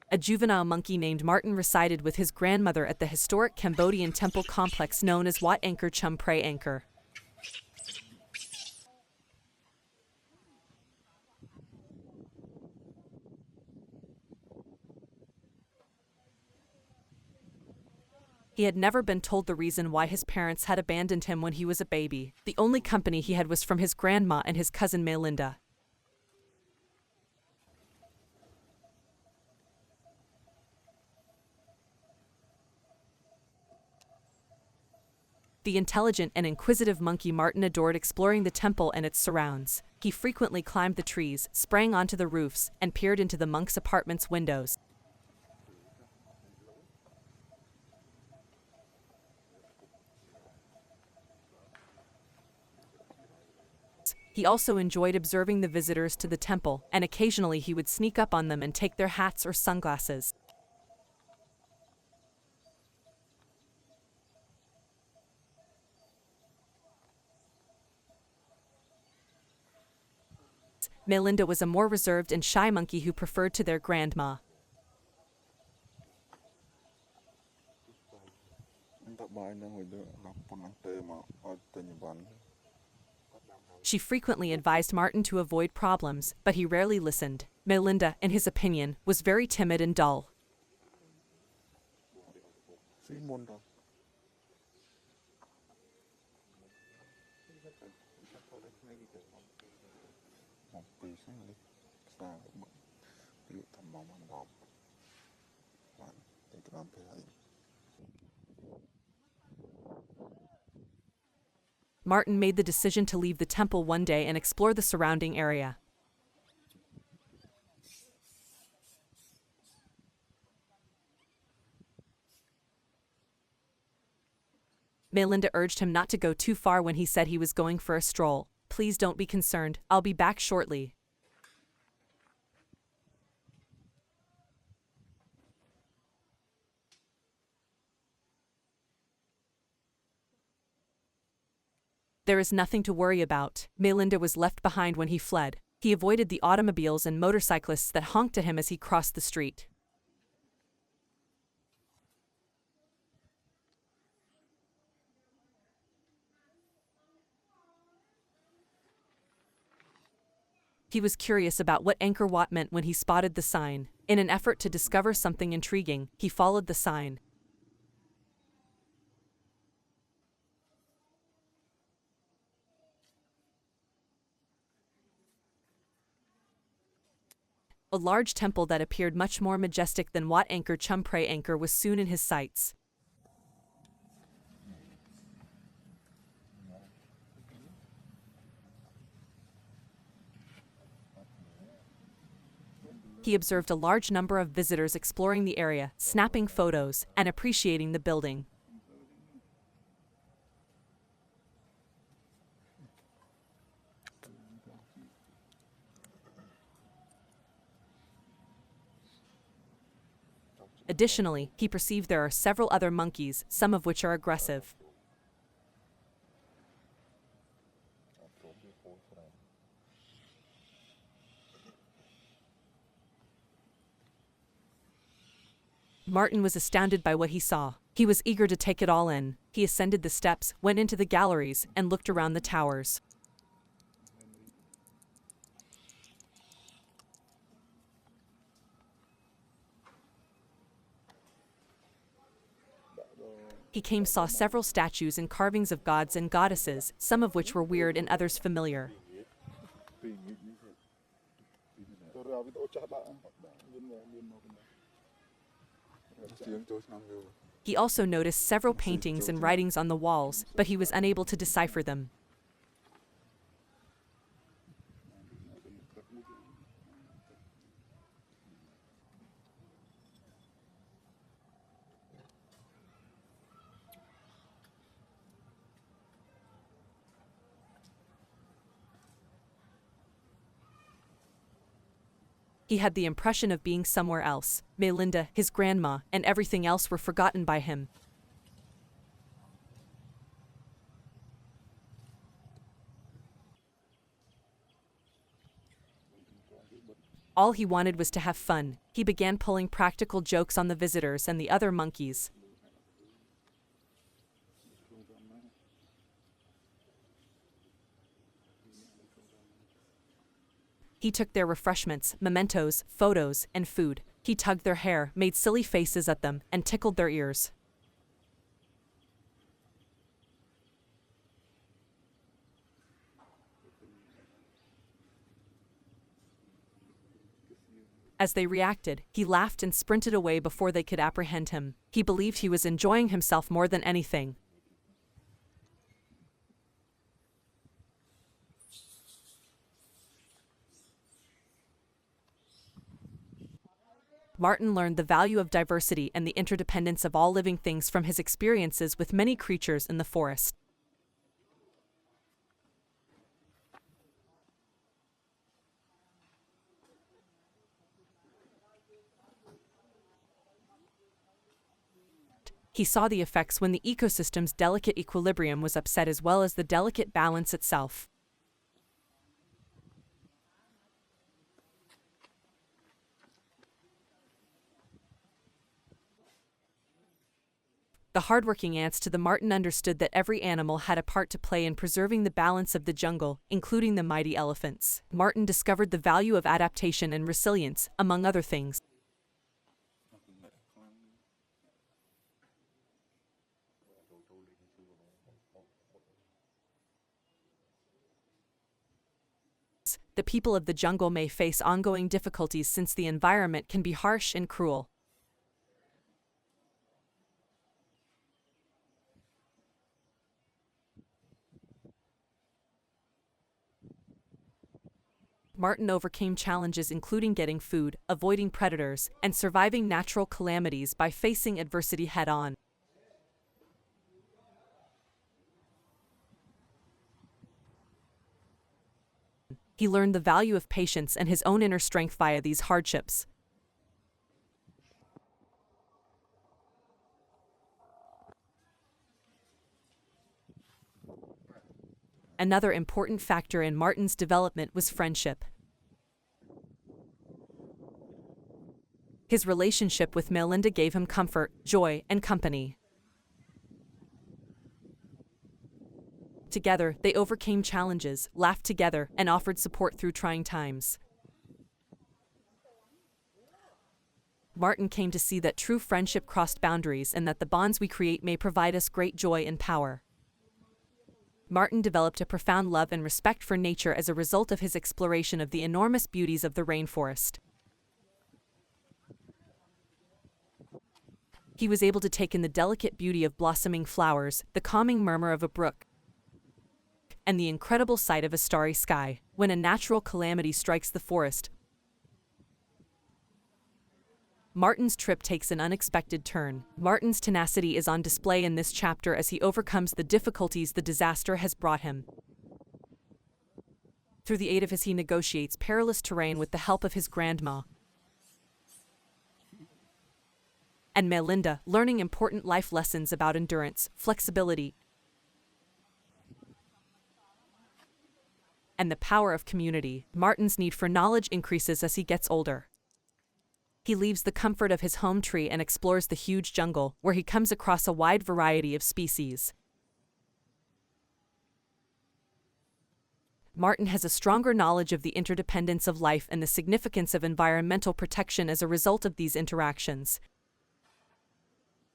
A juvenile monkey named Martin resided with his grandmother at the historic Cambodian temple complex known as Wat Angkor Chum Prey Angkor. He had never been told the reason why his parents had abandoned him when he was a baby. The only company he had was from his grandma and his cousin Melinda. The intelligent and inquisitive monkey Martin adored exploring the temple and its surrounds. He frequently climbed the trees, sprang onto the roofs, and peered into the monks' apartments' windows. He also enjoyed observing the visitors to the temple, and occasionally he would sneak up on them and take their hats or sunglasses. Melinda was a more reserved and shy monkey who preferred to their grandma. She frequently advised Martin to avoid problems, but he rarely listened. Melinda, in his opinion, was very timid and dull. Martin made the decision to leave the temple one day and explore the surrounding area. Melinda urged him not to go too far when he said he was going for a stroll. "Please don't be concerned, I'll be back shortly." "There is nothing to worry about." Melinda was left behind when he fled. He avoided the automobiles and motorcyclists that honked at him as he crossed the street. He was curious about what Angkor Wat meant when he spotted the sign. In an effort to discover something intriguing, he followed the sign. A large temple that appeared much more majestic than Wat Angkor Chum Prey Angkor was soon in his sights. He observed a large number of visitors exploring the area, snapping photos, and appreciating the building. Additionally, he perceived there are several other monkeys, some of which are aggressive. Martin was astounded by what he saw. He was eager to take it all in. He ascended the steps, went into the galleries, and looked around the towers. He saw several statues and carvings of gods and goddesses, some of which were weird and others familiar. He also noticed several paintings and writings on the walls, but he was unable to decipher them. He had the impression of being somewhere else. Melinda, his grandma, and everything else were forgotten by him. All he wanted was to have fun. He began pulling practical jokes on the visitors and the other monkeys. He took their refreshments, mementos, photos, and food. He tugged their hair, made silly faces at them, and tickled their ears. As they reacted, he laughed and sprinted away before they could apprehend him. He believed he was enjoying himself more than anything. Martin learned the value of diversity and the interdependence of all living things from his experiences with many creatures in the forest. He saw the effects when the ecosystem's delicate equilibrium was upset as well as the delicate balance itself. The hardworking ants to the marten understood that every animal had a part to play in preserving the balance of the jungle, including the mighty elephants. Martin discovered the value of adaptation and resilience, among other things. The people of the jungle may face ongoing difficulties since the environment can be harsh and cruel. Martin overcame challenges including getting food, avoiding predators, and surviving natural calamities by facing adversity head-on. He learned the value of patience and his own inner strength via these hardships. Another important factor in Martin's development was friendship. His relationship with Melinda gave him comfort, joy, and company. Together, they overcame challenges, laughed together, and offered support through trying times. Martin came to see that true friendship crossed boundaries and that the bonds we create may provide us great joy and power. Martin developed a profound love and respect for nature as a result of his exploration of the enormous beauties of the rainforest. He was able to take in the delicate beauty of blossoming flowers, the calming murmur of a brook, and the incredible sight of a starry sky. When a natural calamity strikes the forest, Martin's trip takes an unexpected turn. Martin's tenacity is on display in this chapter as he overcomes the difficulties the disaster has brought him. Through the aid of he negotiates perilous terrain with the help of his grandma and Melinda, learning important life lessons about endurance, flexibility, and the power of community. Martin's need for knowledge increases as he gets older. He leaves the comfort of his home tree and explores the huge jungle, where he comes across a wide variety of species. Martin has a stronger knowledge of the interdependence of life and the significance of environmental protection as a result of these interactions.